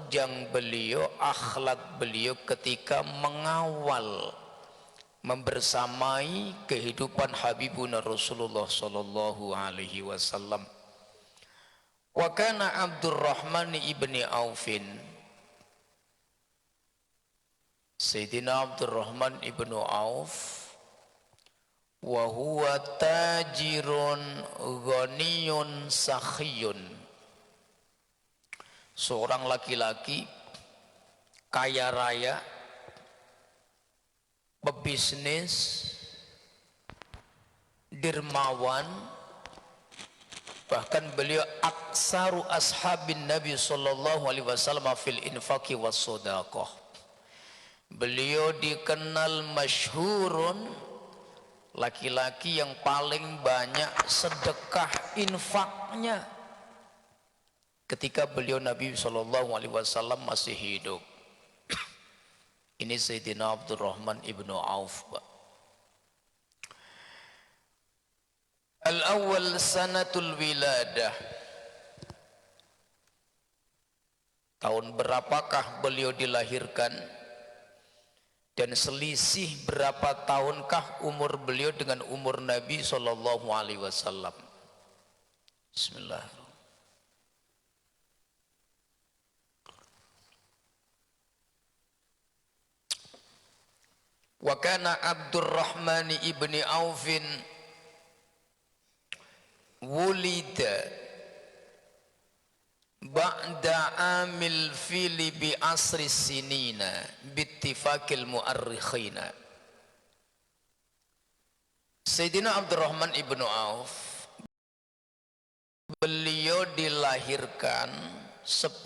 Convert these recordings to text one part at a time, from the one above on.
menunjang beliau, akhlak beliau ketika mengawal membersamai kehidupan Habibuna Rasulullah sallallahu alaihi wasallam. Wa kana Abdurrahman ibni Aufin, Sayyidina Abdurrahman ibnu Auf, wa huwa tajirun ghaniyun sakhiyun, seorang laki-laki kaya raya, pebisnis, dermawan, bahkan beliau aksaru ashabin Nabi sallallahu alaihi wasallam fil infaqi was shadaqah. Beliau dikenal masyhurun, laki-laki yang paling banyak sedekah infaknya ketika beliau Nabi sallallahu alaihi wasallam masih hidup. Ini Sayyidina Abdurrahman ibnu Auf. Al-awwal sanatul wiladah. Tahun berapakah beliau dilahirkan? Dan selisih berapa tahunkah umur beliau dengan umur Nabi sallallahu alaihi wasallam? Bismillahirrahmanirrahim. Wa kana Abdurrahman ibni Aufin wulida ba'da amil fili bi asri sinina bittifaqil mu'arrikhina. Sayyidina Abdurrahman ibnu Auf, beliau dilahirkan 10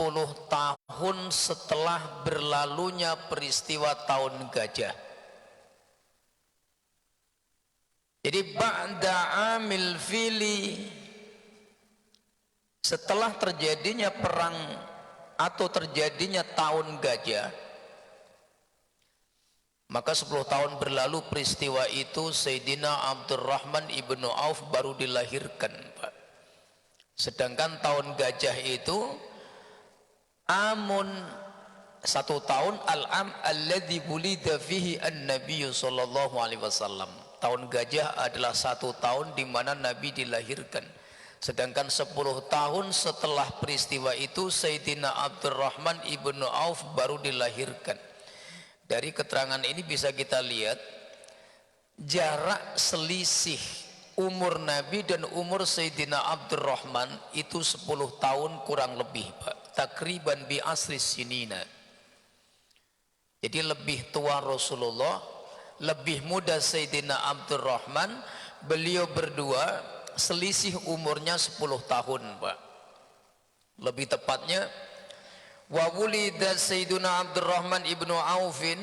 tahun setelah berlalunya peristiwa tahun gajah. Jadi ba'da amil fili, setelah terjadinya perang atau terjadinya tahun gajah, maka 10 tahun berlalu peristiwa itu Sayyidina Abdurrahman ibnu Auf baru dilahirkan, Pak. Sedangkan tahun gajah itu amun, 1 tahun, al-am alladzi wulida fihi an-nabiy sallallahu alaihi wasallam. Tahun gajah adalah 1 tahun di mana Nabi dilahirkan. Sedangkan 10 tahun setelah peristiwa itu Sayyidina Abdurrahman ibnu Auf baru dilahirkan. Dari keterangan ini bisa kita lihat jarak selisih umur Nabi dan umur Sayyidina Abdurrahman itu 10 tahun kurang lebih, Pak. Takriban bi asri sinina. Jadi lebih tua Rasulullah, lebih muda Sayyidina Abdurrahman. Beliau berdua selisih umurnya 10 tahun, Pak. Lebih tepatnya wa wulida Sayyidina Abdurrahman ibnu Aufin,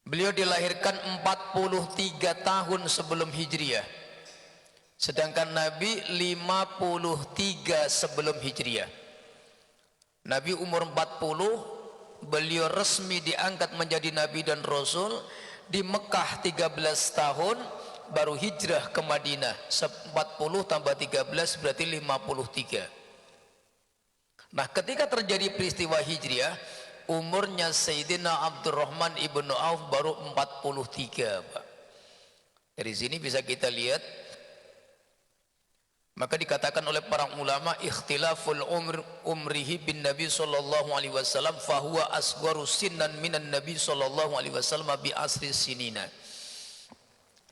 beliau dilahirkan 43 tahun sebelum Hijriah. Sedangkan Nabi 53 sebelum Hijriah. Nabi umur 40, beliau resmi diangkat menjadi Nabi dan Rasul. Di Mekah 13 tahun, baru hijrah ke Madinah. 40 tambah 13 berarti 53. Nah, ketika terjadi peristiwa hijriah, umurnya Sayyidina Abdurrahman ibnu Auf baru 43, Pak. Dari sini bisa kita lihat, maka dikatakan oleh para ulama ikhtilaful umrihi bin Nabi sallallahu alaihi wasallam fahuwa asgharu sinnan minan Nabi sallallahu alaihi wasallam bi asri sinina.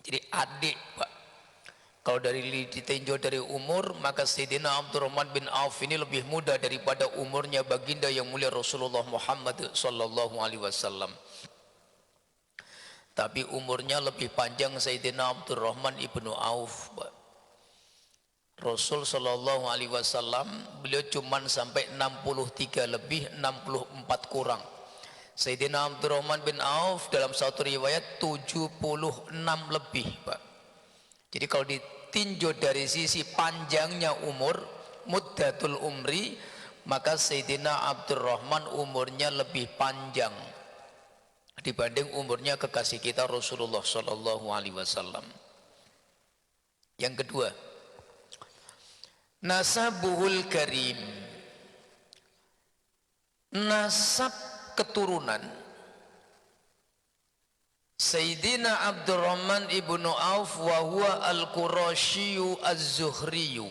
Jadi adik, Pak. Kalau dari ditinjau dari umur, maka Sayyidina Abdurrahman bin Auf ini lebih muda daripada umurnya baginda yang mulia Rasulullah Muhammad sallallahu alaihi wasallam. Tapi umurnya lebih panjang Sayyidina Abdurrahman ibnu Auf, Pak. Rasul sallallahu alaihi wasallam beliau cuman sampai 63 lebih, 64 kurang. Sayyidina Abdurrahman bin Auf dalam satu riwayat 76 lebih, Pak. Jadi kalau ditinjau dari sisi panjangnya umur, muddatul umri, maka Sayyidina Abdurrahman umurnya lebih panjang dibanding umurnya kekasih kita Rasulullah sallallahu alaihi wasallam. Yang kedua, nasabuhul karim, nasab keturunan Sayyidina Abdurrahman ibnu Auf wa huwa al-Qurasyiyu az-Zuhriyu,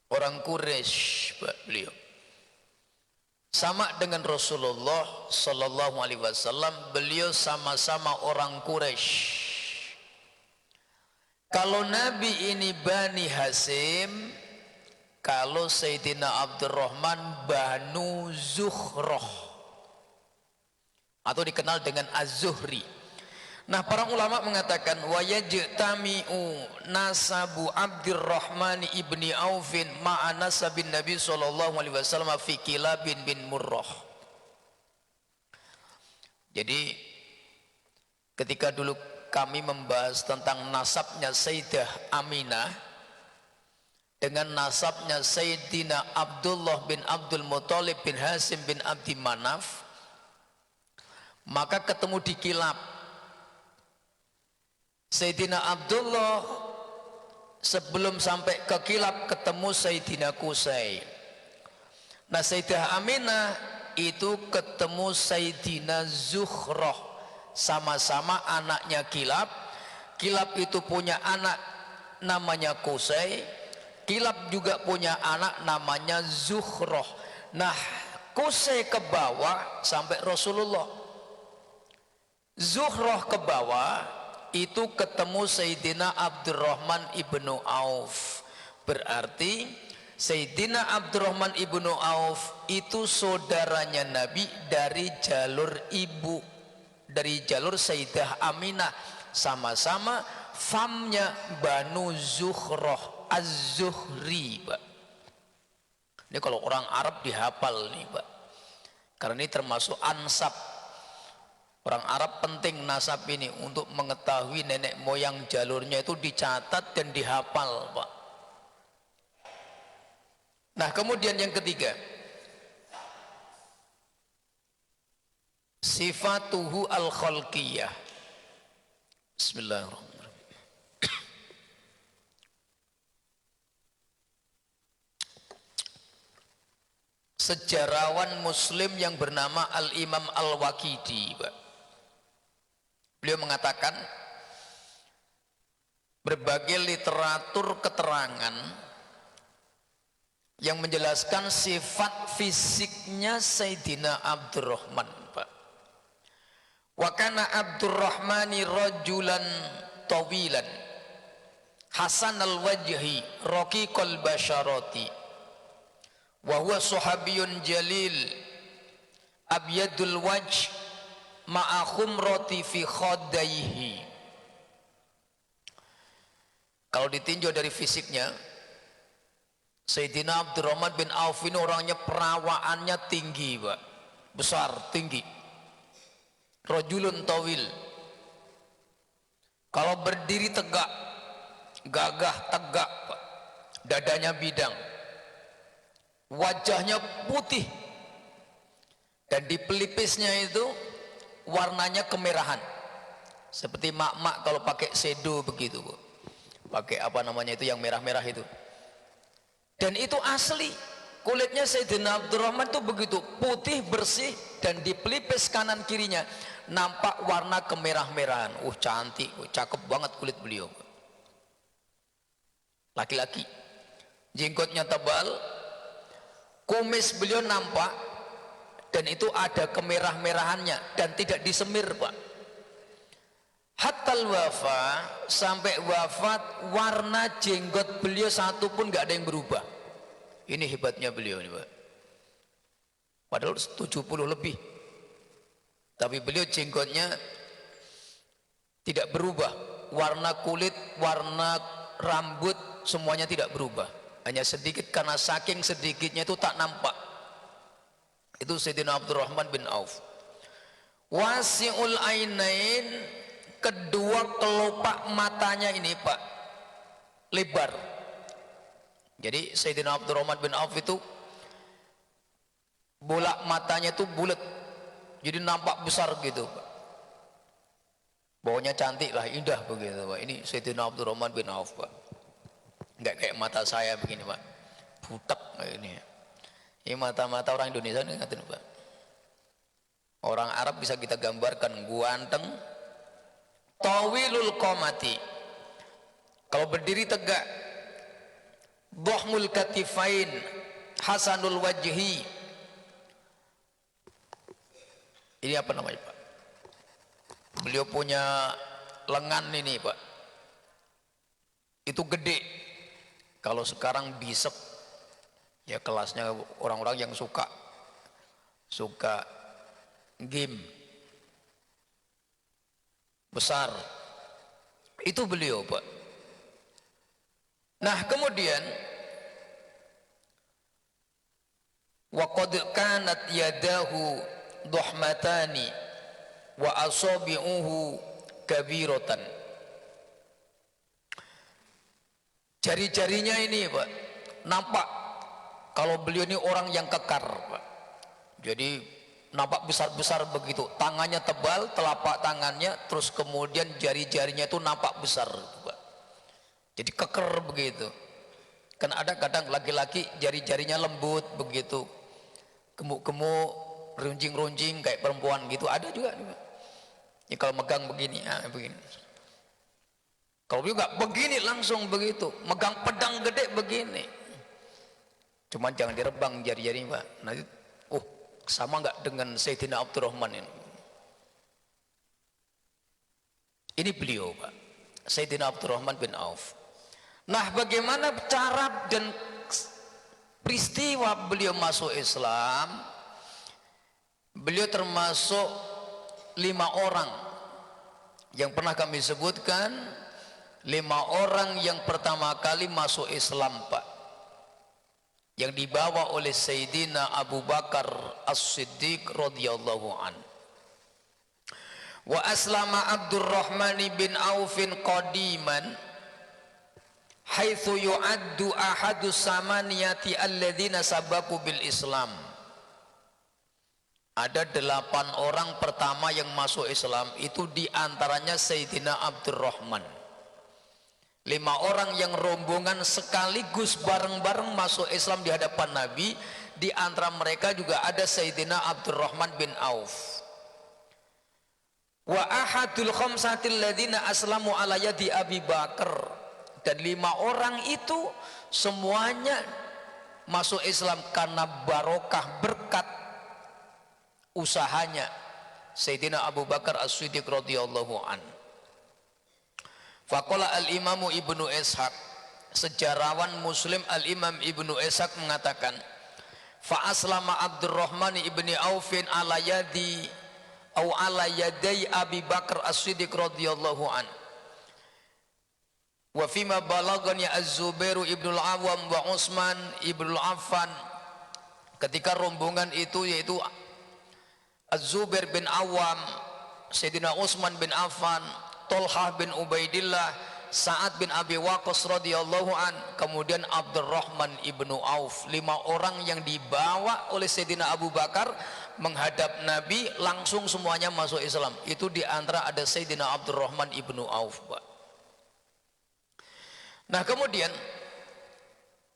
orang Quraisy beliau, sama dengan Rasulullah sallallahu alaihi wasallam, beliau sama-sama orang Quraisy. Kalau Nabi ini Bani Hasim, kalau Sayyidina Abdurrahman Banu Zuhroh atau dikenal dengan Az-Zuhri. Nah, para ulama mengatakan wa yajtami'u nasabu Abdurrahman ibni Aufin ma'a nasabin Nabi sallallahu alaihi wasallam fi Kilab bin Murrah. Jadi ketika dulu kami membahas tentang nasabnya Sayyidah Aminah dengan nasabnya Sayyidina Abdullah bin Abdul Muthalib bin Hasim bin Abdi Manaf, maka ketemu di Kilab. Sayyidina Abdullah sebelum sampai ke Kilab ketemu Sayyidina Qusay. Nah, Sayyidah Aminah itu ketemu Sayyidina Zuhroh, sama-sama anaknya Kilab. Kilab itu punya anak namanya Qusay, Kilab juga punya anak namanya Zuhroh. Nah, Qusay ke bawah sampai Rasulullah, Zuhroh ke bawah itu ketemu Sayyidina Abdurrahman ibnu Auf. Berarti Sayyidina Abdurrahman ibnu Auf itu saudaranya Nabi dari jalur ibu, dari jalur Sayyidah Aminah, sama-sama famnya Banu Zuhroh Az-Zuhri, Pak. Ini kalau orang Arab dihafal nih, Pak, karena ini termasuk ansab. Orang Arab penting nasab ini untuk mengetahui nenek moyang jalurnya itu dicatat dan dihafal, Pak. Nah, kemudian yang ketiga, sifatuhu al-khalqiyah. Bismillahirrahmanirrahim. Sejarawan Muslim yang bernama Al-Imam Al-Waqidi, Pak, beliau mengatakan berbagai literatur keterangan yang menjelaskan sifat fisiknya Sayyidina Abdurrahman, Pak. Wa kana Abdurrahmani rajulan tawilan hasanal wajhi raqiqal basyarati wa huwa sahabiyun jalil abyadul wajh ma'a khumrati fi khaddaihi. Kalau ditinjau dari fisiknya, Sayyidina Abdurrahman bin Auf ini orangnya perawaannya tinggi, Pak, besar, tinggi, rajulun tawil, kalau berdiri tegak, gagah tegak, Pak, dadanya bidang, wajahnya putih, dan di pelipisnya itu warnanya kemerahan, seperti mak-mak kalau pakai sedo begitu, Bu, pakai apa namanya itu yang merah-merah itu. Dan itu asli kulitnya Sayyidina Abdurrahman itu begitu putih bersih, dan di pelipis kanan kirinya nampak warna kemerah-merahan. Cantik, cakep banget kulit beliau. Laki-laki, jenggotnya tebal, kumis beliau nampak, dan itu ada kemerah-merahannya dan tidak disemir, Pak. Hatta wafa, sampai wafat warna jenggot beliau satu pun nggak ada yang berubah. Ini hebatnya beliau ini, Pak. Padahal 70 lebih, tapi beliau jenggotnya tidak berubah, warna kulit, warna rambut semuanya tidak berubah, hanya sedikit, karena saking sedikitnya itu tak nampak. Itu Sayyidina Abdurrahman bin Auf. Wasi'ul ainain, kedua kelopak matanya ini, Pak, lebar. Jadi Sayyidina Abdurrahman bin Auf itu bola matanya itu bulat, jadi nampak besar gitu, Pak. Baunya cantik lah, indah begitu, Pak. Ini Sayyidina Abdurrahman bin Auf, Pak. Enggak kayak mata saya begini, Pak, butek kayak ini. Ini mata-mata orang Indonesia nih ngatain Pak. Orang Arab bisa kita gambarkan guanteng, tawilul qomati. Kalau berdiri tegak, dhahmul katifain, hasanul wajhi. Ini apa namanya Pak? Beliau punya lengan ini Pak. Itu gede. Kalau sekarang bisep, ya kelasnya orang-orang yang suka game besar. Itu beliau Pak. Nah kemudian wa qad kanat yadahu dhahmatani wa asabi'uhu kabiratan. Jari-jarinya ini Pak nampak kalau beliau ini orang yang kekar Pak. Jadi nampak besar-besar begitu, tangannya tebal, telapak tangannya, terus kemudian jari-jarinya itu nampak besar Pak. Jadi keker begitu. Kan ada kadang laki-laki jari-jarinya lembut begitu, gemuk-gemuk, runcing-runcing kayak perempuan gitu, ada juga nih Pak. Ya, kalau megang begini, begini. Kalau beliau nggak begini langsung begitu, megang pedang gede begini. Cuman jangan direbang jari-jari Pak. Nanti, sama nggak dengan Sayyidina Abdurrahman ini? Ini beliau Pak, Sayyidina Abdurrahman bin Auf. Nah, bagaimana cara dan peristiwa beliau masuk Islam? Beliau termasuk 5 orang yang pernah kami sebutkan, 5 orang yang pertama kali masuk Islam Pak, yang dibawa oleh Sayyidina Abu Bakar As-Siddiq radhiyallahu an. Wa aslama Abdurrahman bin Aufin qadiman haitsu yu'addu ahadus samaniyati alladzina sabaku bil Islam. Ada 8 orang pertama yang masuk Islam, itu diantaranya Sayyidina Abdurrahman. 5 orang yang rombongan sekaligus bareng-bareng masuk Islam di hadapan Nabi. Di antara mereka juga ada Sayyidina Abdurrahman bin Auf. Wa ahadul khamsatil ladzina aslamu ala yadi Abi Bakar. Dan 5 orang itu semuanya masuk Islam karena barokah berkat usahanya Sayyidina Abu Bakar As-Siddiq radhiyallahu an. Faqala al-Imamu Ibnu Ishaq, sejarawan Muslim al-Imam Ibnu Ishaq mengatakan, fa aslama Abdurrahman ibni Aufin ala yadi au ala yaday Abi Bakar As-Siddiq radhiyallahu an. Wa fima balagani Az-Zubair ibnul Awam wa Utsman ibnul Affan. Ketika rombongan itu yaitu Az-Zubair bin Awam, Sayyidina Utsman bin Affan, Tolhah bin Ubaidillah, Sa'ad bin Abi Waqqas radhiyallahu an, kemudian Abdurrahman ibnu Auf, 5 orang yang dibawa oleh Sayyidina Abu Bakar menghadap Nabi, langsung semuanya masuk Islam. Itu diantara ada Sayyidina Abdurrahman ibnu Auf Pak. Nah kemudian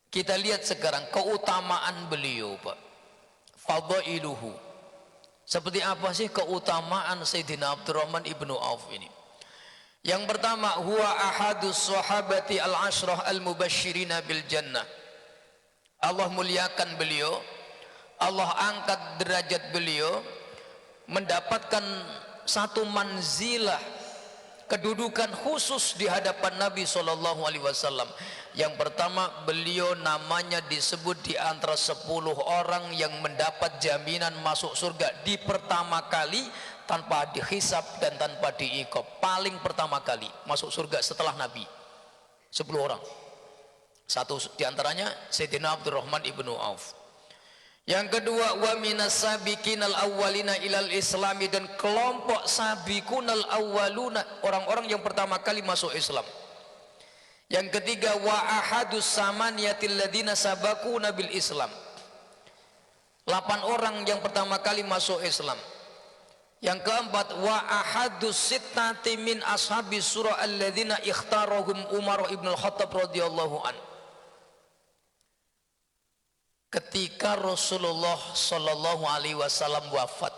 kita lihat sekarang keutamaan beliau Pak, fadailuhu. Seperti apa sih keutamaan Sayyidina Abdurrahman ibnu Auf ini? Yang pertama, huwa ahadus sahabati al-ashrah al-mubasyirina bil jannah. Allah muliakan beliau, Allah angkat derajat beliau, mendapatkan satu manzilah, kedudukan khusus di hadapan Nabi SAW. Yang pertama, beliau namanya disebut di antara 10 orang yang mendapat jaminan masuk surga di pertama kali, tanpa dihisab dan tanpa diiqab. Paling pertama kali masuk surga setelah Nabi 10 orang. Satu diantaranya Sayyidina Abdurrahman ibnu Auf. Yang kedua, wa minas sabiqinal awwalina ilal islami, dan kelompok sabiqunal awwaluna, orang-orang yang pertama kali masuk Islam. Yang ketiga, wa ahadus samaniyatil ladzina sabaquna bil Islam, 8 orang yang pertama kali masuk Islam. Yang keempat, wa ahadus sittati min ashabi surah alladzina ikhtarahum Umar ibn al-Khattab radhiyallahu an. ketika Rasulullah Shallallahu Alaihi Wasallam wafat.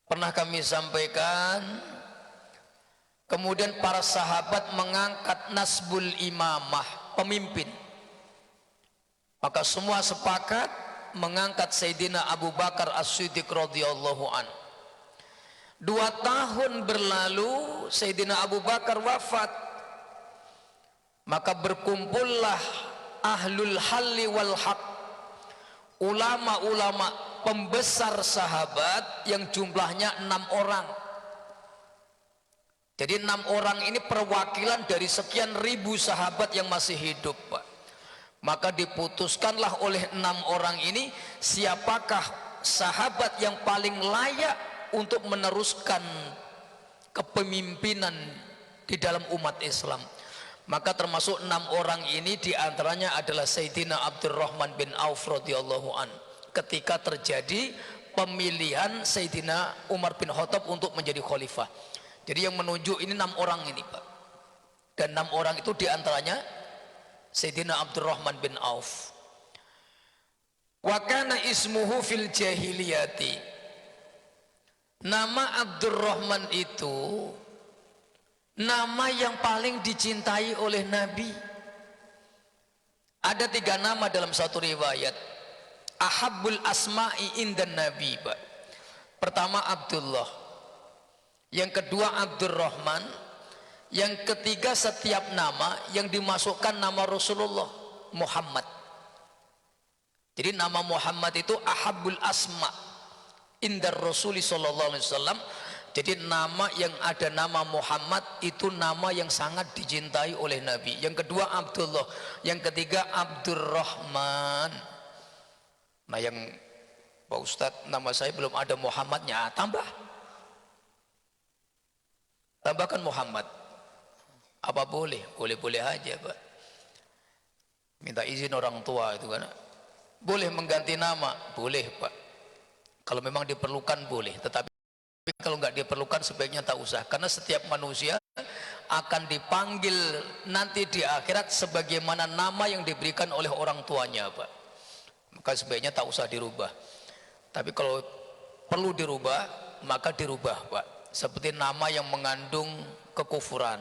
Pernah kami sampaikan, kemudian para sahabat mengangkat nasbul imamah, pemimpin. Maka semua sepakat mengangkat Sayyidina Abu Bakar As-Siddiq radhiyallahu an. 2 tahun berlalu Sayyidina Abu Bakar wafat. Maka berkumpullah ahlul halli wal haq, ulama-ulama pembesar sahabat yang jumlahnya 6 orang. Jadi 6 orang ini perwakilan dari sekian ribu sahabat yang masih hidup, Pak. Maka diputuskanlah oleh 6 orang ini siapakah sahabat yang paling layak untuk meneruskan kepemimpinan di dalam umat Islam. Maka termasuk 6 orang ini diantaranya adalah Sayyidina Abdurrahman bin Auf radhiyallahu an. Ketika terjadi pemilihan Sayyidina Umar bin Khattab untuk menjadi khalifah. Jadi yang menunjuk ini 6 orang ini, Pak. Dan 6 orang itu diantaranya Sayyidina Abdurrahman bin Auf. Wa kana ismuhu fil jahiliyati. Nama Abdurrahman itu nama yang paling dicintai oleh Nabi. Ada 3 nama dalam satu riwayat. Ahabbul asma'i indan Nabi, Pak. Pertama Abdullah, yang kedua Abdurrahman, yang ketiga setiap nama yang dimasukkan nama Rasulullah Muhammad. Jadi nama Muhammad itu ahabbul asma indar Rasuli sallallahu alaihi wasallam. Jadi nama yang ada nama Muhammad itu nama yang sangat dicintai oleh Nabi. Yang kedua Abdullah, yang ketiga Abdurrahman. Nah yang Pak Ustadz, nama saya belum ada Muhammadnya, tambahkan Muhammad. Apa boleh? Boleh-boleh aja, Pak. Minta izin orang tua itu kan. Boleh mengganti nama, boleh, Pak. Kalau memang diperlukan boleh, tetapi kalau nggak diperlukan sebaiknya tak usah, karena setiap manusia akan dipanggil nanti di akhirat sebagaimana nama yang diberikan oleh orang tuanya, Pak. Maka sebaiknya tak usah dirubah. Tapi kalau perlu dirubah, maka dirubah, Pak. Seperti nama yang mengandung kekufuran,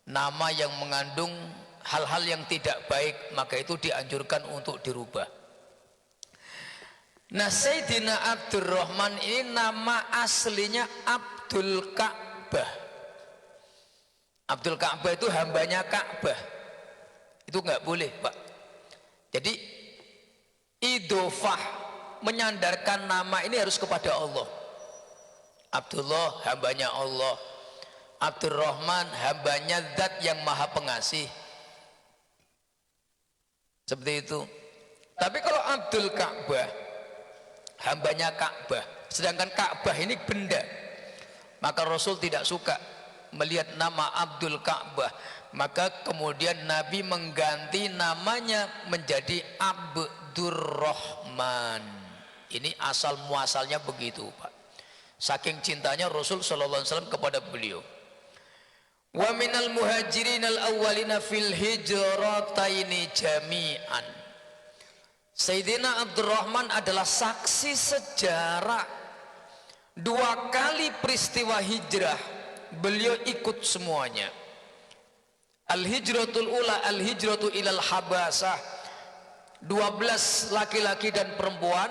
nama yang mengandung hal-hal yang tidak baik, maka itu dianjurkan untuk dirubah. Nah, Sayyidina Abdurrahman ini nama aslinya Abdul Ka'bah. Abdul Ka'bah itu hambanya Ka'bah. Itu nggak boleh, Pak. Jadi idhofah, menyandarkan nama ini harus kepada Allah. Abdullah hambanya Allah, Abdurrahman hambanya Zat yang Maha Pengasih. Seperti itu. Tapi kalau Abdul Ka'bah, hambanya Ka'bah, sedangkan Ka'bah ini benda, maka Rasul tidak suka melihat nama Abdul Ka'bah. Maka kemudian Nabi mengganti namanya menjadi Abdurrahman. Ini asal muasalnya begitu, Pak. Saking cintanya Rasul sallallahu alaihi wasallam kepada beliau. Wa minal muhajirin al-awwalina fil hijrataini jami'an. Sayyidina Abdurrahman adalah saksi sejarah 2 kali peristiwa hijrah. Beliau ikut semuanya. Al-hijratul ula, al-hijratu ilal habasah. 12 laki-laki dan perempuan.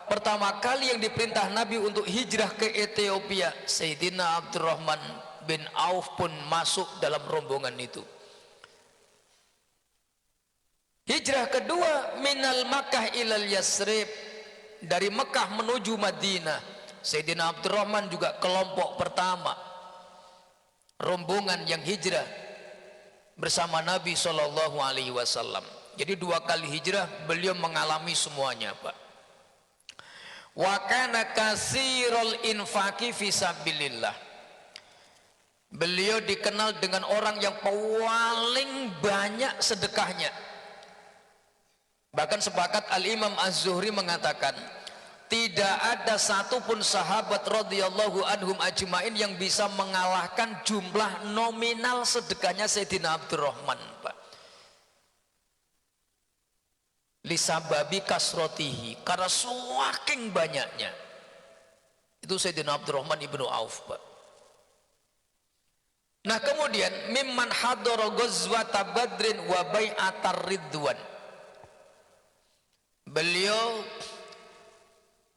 Pertama kali yang diperintah Nabi untuk hijrah ke Ethiopia, Sayyidina Abdurrahman bin Auf pun masuk dalam rombongan itu. Hijrah kedua minal Makkah ilal Yasrib, dari Mekah menuju Madinah. Sayyidina Abdurrahman juga kelompok pertama rombongan yang hijrah bersama Nabi sallallahu alaihi wasallam. Jadi 2 kali hijrah beliau mengalami semuanya, Pak. Wa kana kasirul infaqi fi sabilillah. Beliau dikenal dengan orang yang paling banyak sedekahnya. Bahkan sepakat Al-Imam Az-Zuhri mengatakan, tidak ada satupun sahabat radhiyallahu anhum ajmain yang bisa mengalahkan jumlah nominal sedekahnya Sayyidina Abdurrahman, Pak. lisababi kasrotihi, karena saking banyaknya. Itu Sayyidina Abdurrahman ibnu Auf, Pak. Nah kemudian mimman hadara ghazwata Badrin wa bai'atar Ridwan, beliau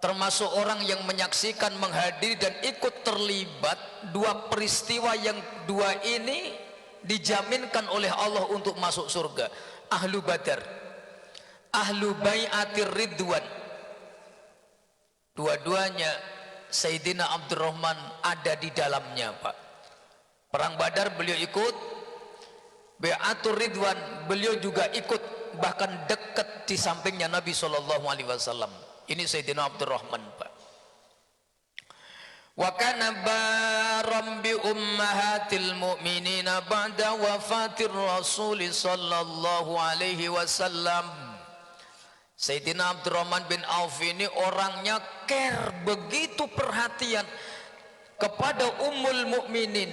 termasuk orang yang menyaksikan, menghadiri dan ikut terlibat dua peristiwa yang dua ini dijaminkan oleh Allah untuk masuk surga. Ahlu Badar, ahlu bai'atir Ridwan, dua-duanya Sayyidina Abdurrahman ada di dalamnya, Pak. Perang Badar beliau ikut, Bai'atur Ridwan beliau juga ikut, bahkan dekat di sampingnya Nabi SAW. Ini Sayyidina Abdurrahman, Pak. Wa kana baram bi ummahatil mu'minina ba'da wafatir Rasul sallallahu alaihi wasallam. Sayyidina Abdurrahman bin Auf ini orangnya care, begitu perhatian kepada ummul mukminin.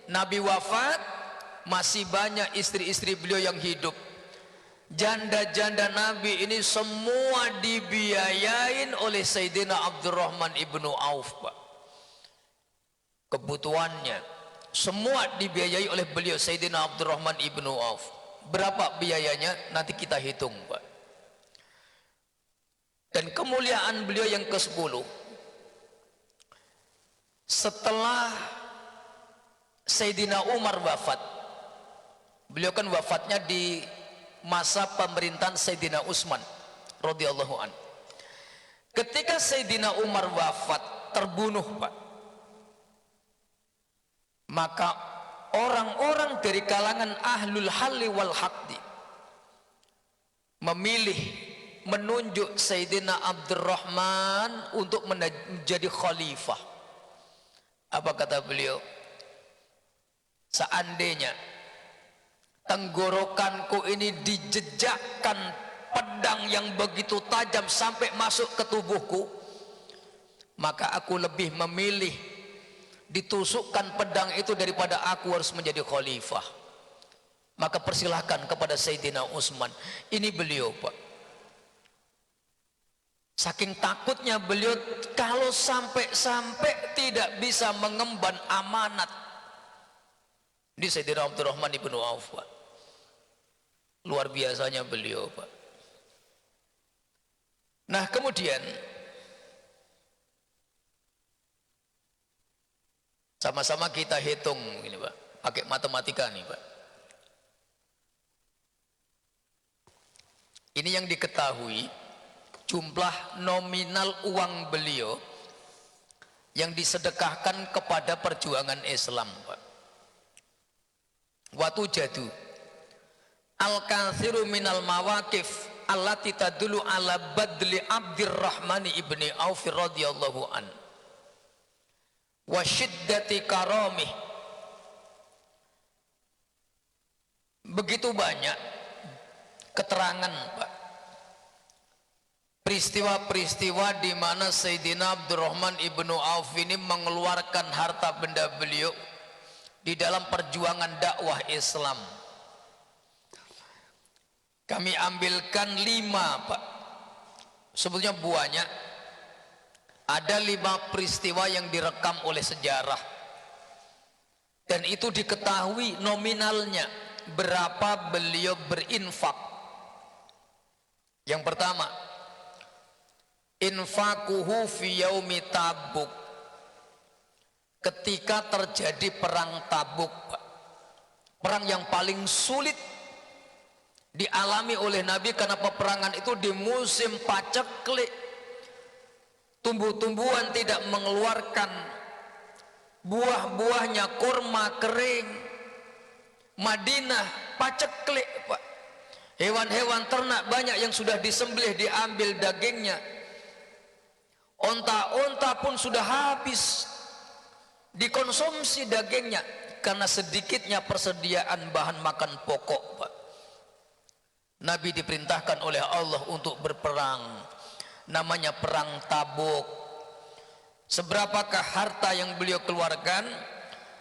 Nabi wafat, masih banyak istri-istri beliau yang hidup. Janda-janda Nabi ini semua dibiayain oleh Sayyidina Abdurrahman ibnu Auf, Pak. Kebutuhannya semua dibiayai oleh beliau, Sayyidina Abdurrahman ibnu Auf. Berapa biayanya? Nanti kita hitung, Pak. Dan kemuliaan beliau yang ke-10, setelah Sayyidina Umar wafat, beliau kan wafatnya di masa pemerintahan Sayyidina Utsman radhiyallahu an. Ketika Sayyidina Umar wafat, terbunuh, Pak, maka orang-orang dari kalangan ahlul halli wal haqdi memilih, menunjuk Sayyidina Abdurrahman untuk menjadi khalifah. Apa kata beliau? Seandainya tenggorokanku ini dijejakkan pedang yang begitu tajam sampai masuk ke tubuhku, maka aku lebih memilih ditusukkan pedang itu daripada aku harus menjadi khalifah. Maka persilahkan kepada Sayyidina Utsman. Ini beliau, Pak. Saking takutnya beliau kalau sampai tidak bisa mengemban amanat. Ini Sayyidina Abdurrahman ibnu Auf, Pak. Luar biasanya beliau, Pak. Nah kemudian sama-sama kita hitung ini, Pak, pakai matematika nih, Pak. Ini yang diketahui jumlah nominal uang beliau yang disedekahkan kepada perjuangan Islam, Pak. Watu jadu al-kathiru minal mawakif allati tadulu ala badli Abdurrahman ibni Auf radhiyallahu an wa syiddati karamih. Begitu banyak keterangan, Pak, peristiwa-peristiwa di mana Sayyidina Abdurrahman ibnu Auf ini mengeluarkan harta benda beliau di dalam perjuangan dakwah Islam. Kami ambilkan 5, Pak. Sebetulnya banyak. Ada 5 peristiwa yang direkam oleh sejarah, dan itu diketahui nominalnya berapa beliau berinfak. Yang pertama, infakuhu fi yaumi Tabuk, ketika terjadi perang Tabuk, Pak. Perang yang paling sulit dialami oleh Nabi karena peperangan itu di musim paceklik. Tumbuh-tumbuhan tidak mengeluarkan buah-buahnya, kurma kering. Madinah paceklik, Pak. Hewan-hewan ternak banyak yang sudah disembelih, diambil dagingnya. Onta-onta pun sudah habis dikonsumsi dagingnya karena sedikitnya persediaan bahan makan pokok, Pak. Nabi diperintahkan oleh Allah untuk berperang, namanya perang Tabuk. Seberapakah harta yang beliau keluarkan?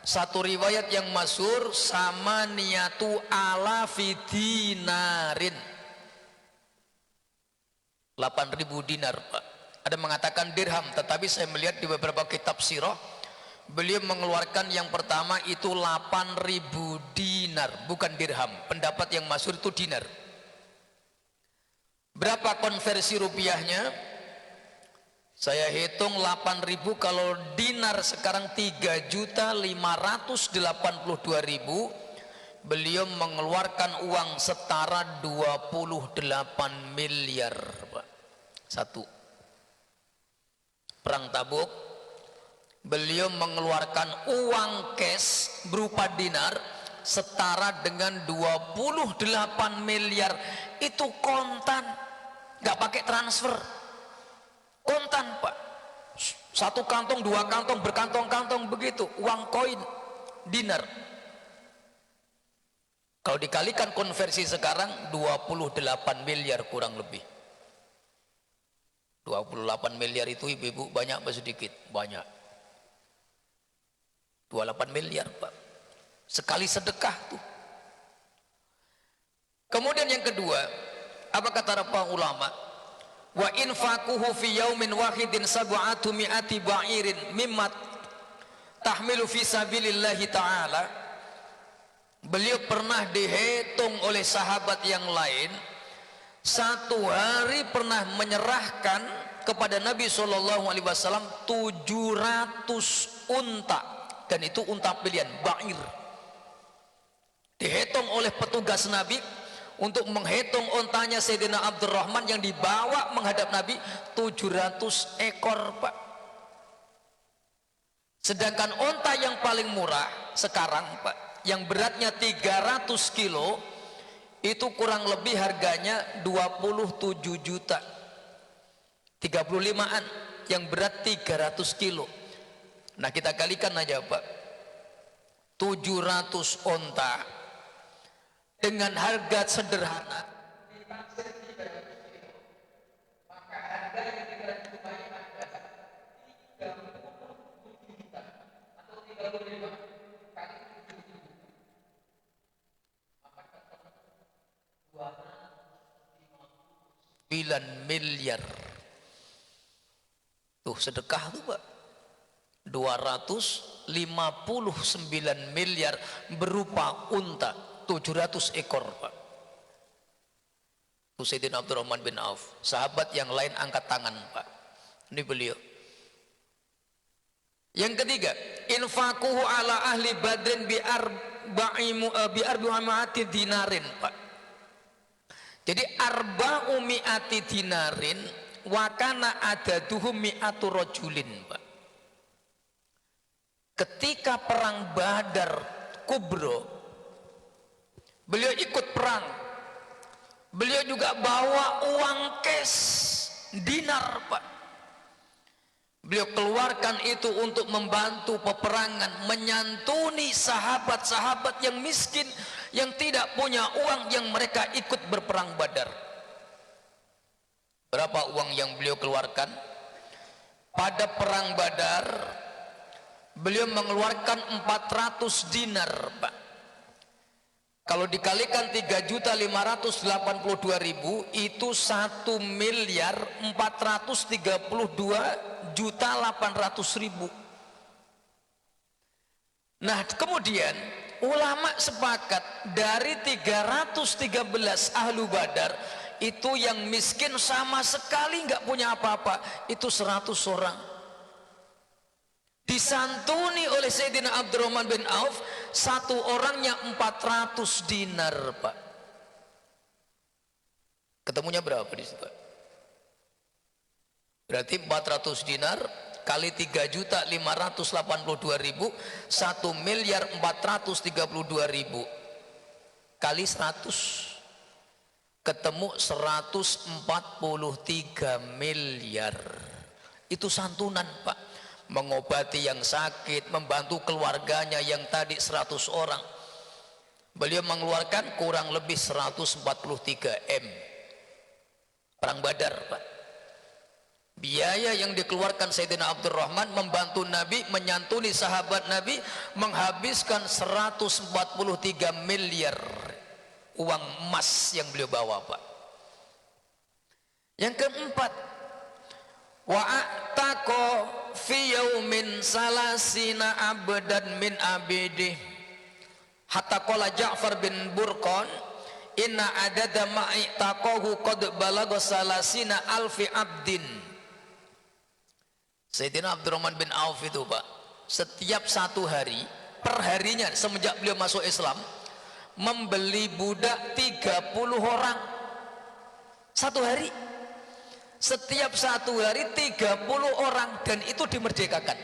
Satu riwayat yang masyhur, sama niatu ala fidinarin, 8.000 dinar Pak. Ada mengatakan dirham, tetapi saya melihat di beberapa kitab sirah beliau mengeluarkan yang pertama itu 8.000 dinar, bukan dirham. Pendapat yang masyhur itu dinar. Berapa konversi rupiahnya? Saya hitung 8.000 kalau dinar sekarang 3.582.000, beliau mengeluarkan uang setara 28 miliar Pak. Satu perang Tabuk beliau mengeluarkan uang cash berupa dinar setara dengan 28 miliar. Itu kontan, nggak pakai transfer, kontan Pak. Satu kantong, dua kantong, berkantong-kantong begitu, uang koin dinar. Kalau dikalikan konversi sekarang 28 miliar kurang lebih. 28 miliar itu ibu-ibu banyak apa sedikit? Banyak. 28 miliar Pak. Sekali sedekah tuh. Kemudian yang kedua, apa kata para ulama? Wa infaquhu fi yaumin wahidin sab'atu mi'ati ba'irin mimma tahmilu fi sabilillahi ta'ala. Beliau pernah dihitung oleh sahabat yang lain, satu hari pernah menyerahkan kepada Nabi SAW 700 unta, dan itu unta pilihan ba'ir. Dihitung oleh petugas Nabi untuk menghitung untanya Sayyidina Abdurrahman yang dibawa menghadap Nabi, 700 ekor Pak. Sedangkan unta yang paling murah sekarang Pak, yang beratnya 300 kilo, itu kurang lebih harganya 27 juta, 35an, yang berat 300 kilo. Nah kita kalikan aja Pak, 700 onta dengan harga sederhana, maka harga yang kita jumpai ada 37 juta atau 35 kali 7 juta, maka 9 miliar. Tuh sedekah tuh Pak, 259 miliar berupa unta 700 ekor Pak. Sayyidina Abdurrahman bin Auf. Sahabat yang lain angkat tangan Pak. Ini beliau. Yang ketiga, infaquhu ala ahli badrin bi arba'ati dinarin Pak. Jadi arba'u mi'ati dinarin wa kana adaduhum mi'atu rajulin Pak. Ketika perang Badar Kubro, beliau ikut perang. Beliau juga bawa uang cash dinar Pak. Beliau keluarkan itu untuk membantu peperangan, menyantuni sahabat-sahabat yang miskin, yang tidak punya uang, yang mereka ikut berperang Badar. Berapa uang yang beliau keluarkan? Pada perang Badar beliau mengeluarkan 400 dinar Pak. Kalau dikalikan 3.582.000 itu 1.432.800.000. Nah kemudian ulama sepakat dari 313 ahlu Badar itu yang miskin sama sekali nggak punya apa-apa, itu 100 orang. Disantuni oleh Sayyidina Abdurrahman bin Auf, satu orangnya 400 dinar Pak. Ketemunya berapa di situ Pak? Berarti 400 dinar kali 3.582.000, 1.432.000 kali 100, ketemu 143 miliar. Itu santunan Pak, mengobati yang sakit, membantu keluarganya yang tadi 100 orang. Beliau mengeluarkan kurang lebih 143 M. Perang Badar Pak. Biaya yang dikeluarkan Sayyidina Abdurrahman membantu Nabi, menyantuni sahabat Nabi, menghabiskan 143 miliar uang emas yang beliau bawa Pak. Yang keempat, wa a'taqa fi yaumin salasina abdan min abidih, hatta qala Ja'far bin Burqan inna adada ma'itaqahu qad balagha salasina alfi abdin. Sayyidina Abdurrahman bin Auf itu Pak, setiap satu hari, perharinya semenjak beliau masuk Islam, membeli budak 30 orang satu hari. Setiap satu hari 30 orang, dan itu dimerdekakan.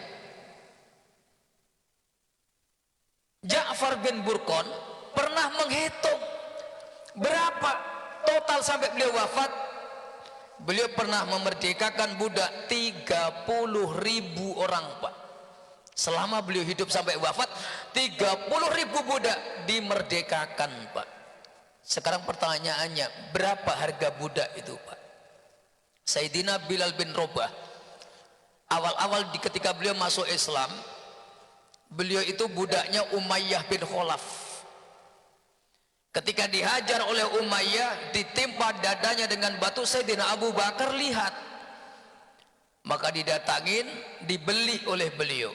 Ja'far bin Burqan pernah menghitung berapa total sampai beliau wafat. Beliau pernah memerdekakan budak 30.000 orang Pak. Selama beliau hidup sampai wafat, 30.000 budak dimerdekakan Pak. Sekarang pertanyaannya, berapa harga budak itu Pak? Sayyidina Bilal bin Rabah, awal-awal ketika beliau masuk Islam, beliau itu budaknya Umayyah bin Khalaf. Ketika dihajar oleh Umayyah, ditimpa dadanya dengan batu, Sayyidina Abu Bakar lihat, maka didatangin, dibeli oleh beliau.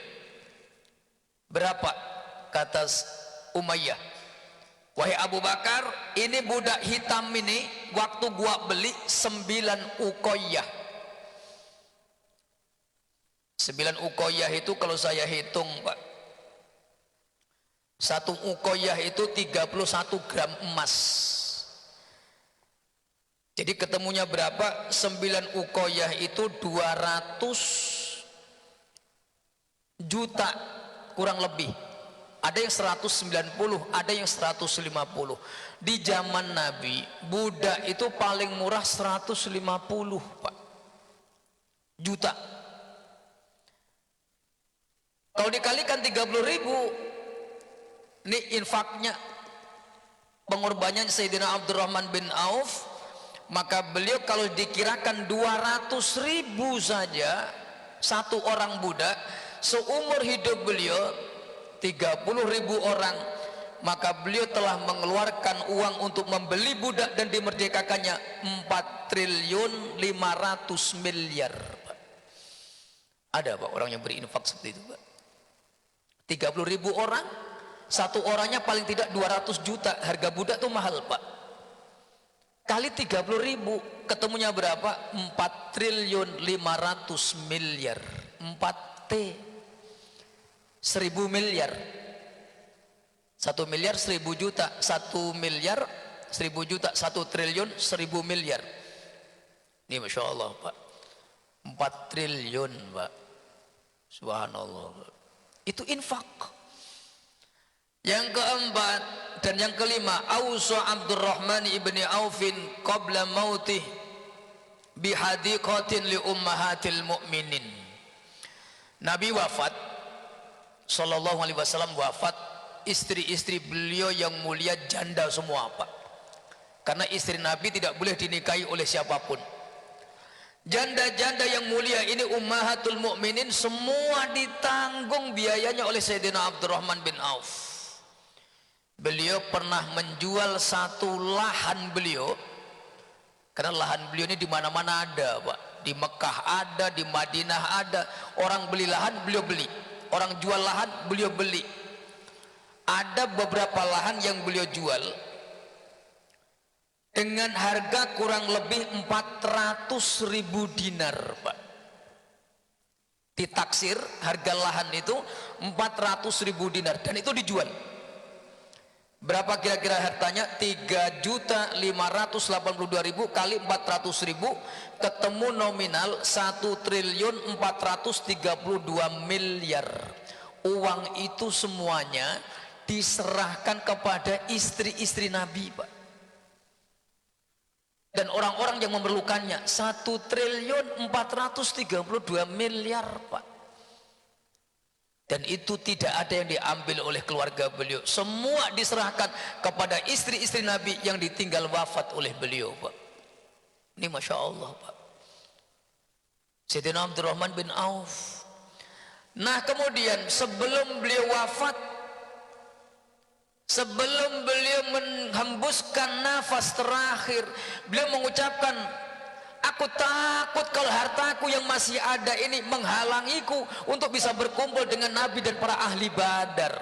Berapa? Kata Umayyah, wahai Abu Bakar, ini budak hitam ini waktu gua beli 9 uqayyah. 9 uqayyah itu kalau saya hitung Pak, 1 uqayyah itu 31 gram emas. Jadi ketemunya berapa? 9 uqayyah itu 200 juta kurang lebih. Ada yang 190, ada yang 150. Di zaman Nabi, budak itu paling murah 150 Pak, juta. Kalau dikalikan 30.000, ini infaknya, pengorbanannya Sayyidina Abdurrahman bin Auf, maka beliau kalau dikirakan 200.000 saja satu orang budak, seumur hidup beliau 30.000 orang, maka beliau telah mengeluarkan uang untuk membeli budak dan dimerdekakannya 4.500.000.000.000 Pak. Ada Pak orang yang berinfak seperti itu Pak. 30.000 orang, satu orangnya paling tidak 200 juta. Harga budak tuh mahal Pak. Kali 30.000, ketemunya berapa? 4.500.000.000.000. 4T 1.000 miliar. 1 miliar 1.000 juta. 1 miliar 1.000 juta. 1 triliun 1.000 miliar. Ini Masya Allah Pak, 4 triliun Pak. Subhanallah Pak. Itu infak. Yang keempat dan yang kelima, Ausa Abdurrahman ibni Aufin qabla mautih bihadiqatin li ummahatil mu'minin. Nabi wafat, Sallallahu alaihi wasallam wafat, istri-istri beliau yang mulia janda semua Pak. Karena istri Nabi tidak boleh dinikahi oleh siapapun. Janda-janda yang mulia ini ummahatul mu'minin, semua ditanggung biayanya oleh Sayyidina Abdurrahman bin Auf. Beliau pernah menjual satu lahan beliau, karena lahan beliau ini di mana-mana ada Pak. Di Mekah ada, di Madinah ada. Orang beli lahan beliau beli, orang jual lahan beliau beli. Ada beberapa lahan yang beliau jual dengan harga kurang lebih 400.000 dinar Pak. Ditaksir harga lahan itu 400.000 dinar, dan itu dijual. Berapa kira-kira hartanya? 3.582.000 kali 400.000, ketemu nominal 1.432.000.000.000. Uang itu semuanya diserahkan kepada istri-istri Nabi Pak, dan orang-orang yang memerlukannya. 1.432.000.000.000 Pak. Dan itu tidak ada yang diambil oleh keluarga beliau, semua diserahkan kepada istri-istri Nabi yang ditinggal wafat oleh beliau Pak. Ini Masya Allah Pak, Sayyidina Abdurrahman bin Auf. Nah kemudian sebelum beliau wafat, sebelum beliau menghembuskan nafas terakhir, beliau mengucapkan Aku takut kalau hartaku yang masih ada ini menghalangiku untuk bisa berkumpul dengan Nabi dan para ahli Badar.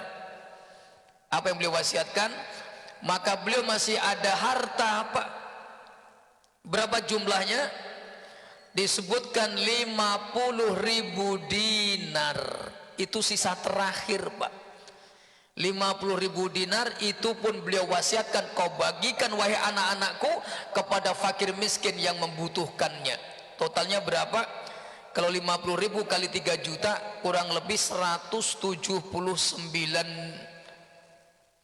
Apa yang beliau wasiatkan? Maka beliau masih ada harta, Pak. Berapa jumlahnya? Disebutkan 50.000 dinar. Itu sisa terakhir, Pak. 50.000 dinar itu pun beliau wasiatkan, kau bagikan wahai anak-anakku kepada fakir miskin yang membutuhkannya. Totalnya berapa? Kalau 50.000 kali 3 juta kurang lebih 179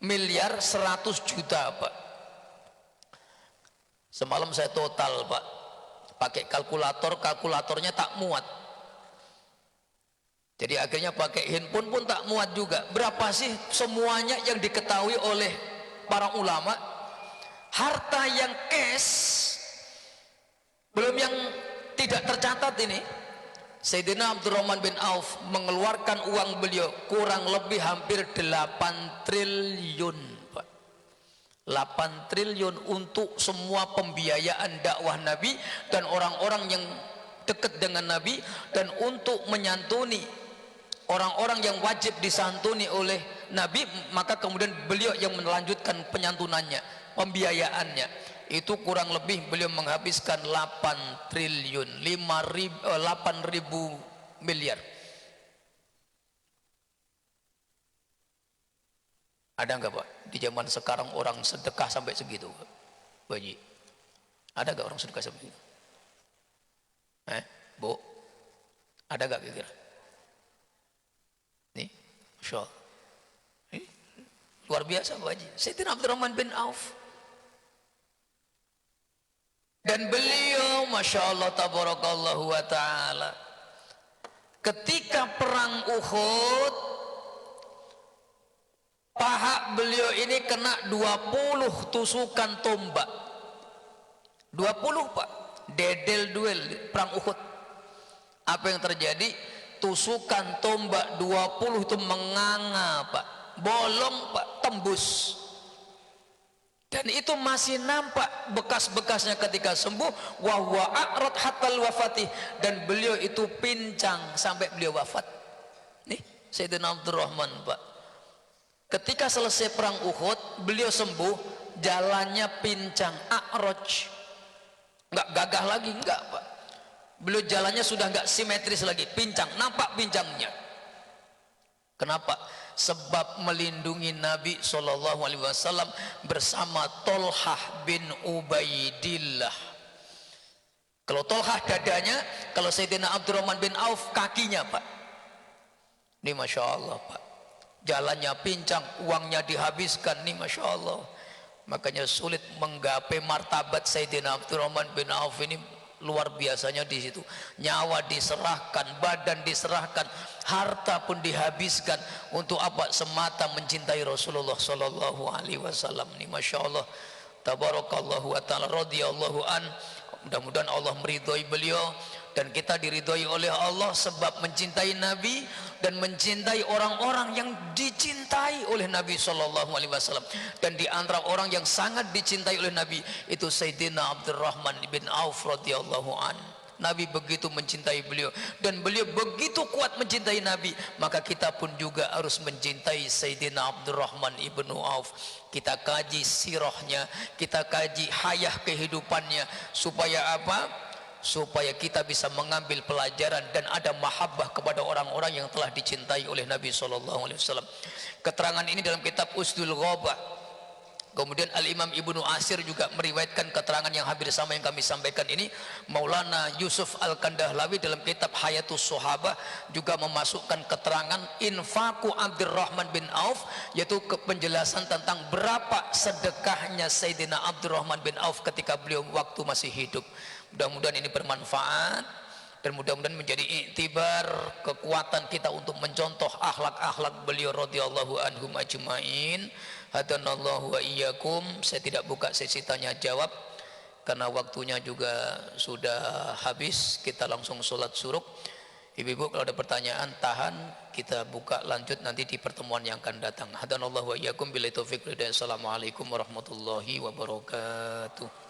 miliar 100 juta, Pak. Semalam saya total, Pak, pakai kalkulatornya tak muat. Jadi akhirnya pakai handphone pun tak muat juga. Berapa sih semuanya yang diketahui oleh para ulama? Harta yang cash, belum yang tidak tercatat ini. Sayyidina Abdurrahman bin Auf mengeluarkan uang beliau kurang lebih hampir 8 triliun, Pak. 8 triliun untuk semua pembiayaan dakwah Nabi dan orang-orang yang dekat dengan Nabi, dan untuk menyantuni orang-orang yang wajib disantuni oleh Nabi. Maka kemudian beliau yang melanjutkan penyantunannya, pembiayaannya. Itu kurang lebih beliau menghabiskan 8 triliun 8.000 miliar. Ada enggak, Pak, di zaman sekarang orang sedekah sampai segitu, Pak Haji? Ada enggak orang sedekah sampai segitu? Bu, ada enggak kira-kira? Nih, Masya Allah. Luar biasa, Pak Haji. Sayyidina Abdurrahman bin Auf. Dan beliau, Masya Allah, tabarakallahu wa ta'ala, ketika perang Uhud, paha beliau ini kena 20 tusukan tombak. 20, Pak. Dedel duel perang Uhud. Apa yang terjadi? Tusukan tombak 20 itu menganga, Pak. Bolong, Pak, tembus. Dan itu masih nampak bekas-bekasnya ketika sembuh. Wa huwa a'rad hatal wafatih, dan beliau itu pincang sampai beliau wafat. Nih, Sayyidina Abdurrahman, Pak. Ketika selesai perang Uhud, beliau sembuh, jalannya pincang, a'raj. Enggak gagah lagi, enggak, Pak. Beliau jalannya sudah enggak simetris lagi, pincang, nampak pincangnya. Kenapa? Sebab melindungi Nabi SAW bersama Tolhah bin Ubaidillah. Kalau Tolhah dadanya, kalau Sayyidina Abdurrahman bin Auf kakinya, Pak. Ini Masya Allah, Pak. Jalannya pincang, uangnya dihabiskan, nih Masya Allah. Makanya sulit menggapai martabat Sayyidina Abdurrahman bin Auf ini. Luar biasanya di situ. Nyawa diserahkan, badan diserahkan, harta pun dihabiskan untuk apa? Semata mencintai Rasulullah sallallahu alaihi wasallam. Ini Masya Allah, tabarakallahu wa ta'ala, radhiyallahu an. Mudah-mudahan Allah meridhai beliau dan kita diridhai oleh Allah sebab mencintai Nabi dan mencintai orang-orang yang dicintai oleh Nabi sallallahu alaihi wasallam. Dan di antara orang yang sangat dicintai oleh Nabi itu Sayyidina Abdurrahman bin Auf radhiyallahu an. Nabi begitu mencintai beliau dan beliau begitu kuat mencintai Nabi, maka kita pun juga harus mencintai Sayyidina Abdurrahman ibnu Auf. Kita kaji sirahnya, kita kaji hayah kehidupannya, supaya apa? Supaya kita bisa mengambil pelajaran dan ada mahabbah kepada orang-orang yang telah dicintai oleh Nabi SAW. Keterangan ini dalam kitab Usdul Ghabah. Kemudian Al-Imam Ibnu Asir juga meriwayatkan keterangan yang hampir sama yang kami sampaikan ini. Maulana Yusuf Al-Kandahlawi dalam kitab Hayatus Sahabah juga memasukkan keterangan infaqu Abdurrahman bin Auf, yaitu penjelasan tentang berapa sedekahnya Sayyidina Abdurrahman bin Auf ketika beliau waktu masih hidup. Mudah-mudahan ini bermanfaat dan mudah-mudahan menjadi iktibar kekuatan kita untuk mencontoh akhlak-akhlak beliau radhiyallahu anhum ajmain. Hadanallahu wa iyyakum. Saya tidak buka sesi tanya jawab karena waktunya juga sudah habis. Kita langsung sholat suruk. Ibu-ibu kalau ada pertanyaan tahan, kita buka lanjut nanti di pertemuan yang akan datang. Hadanallahu wa iyyakum, billahi taufiq wal hidayah. Assalamualaikum warahmatullahi wabarakatuh.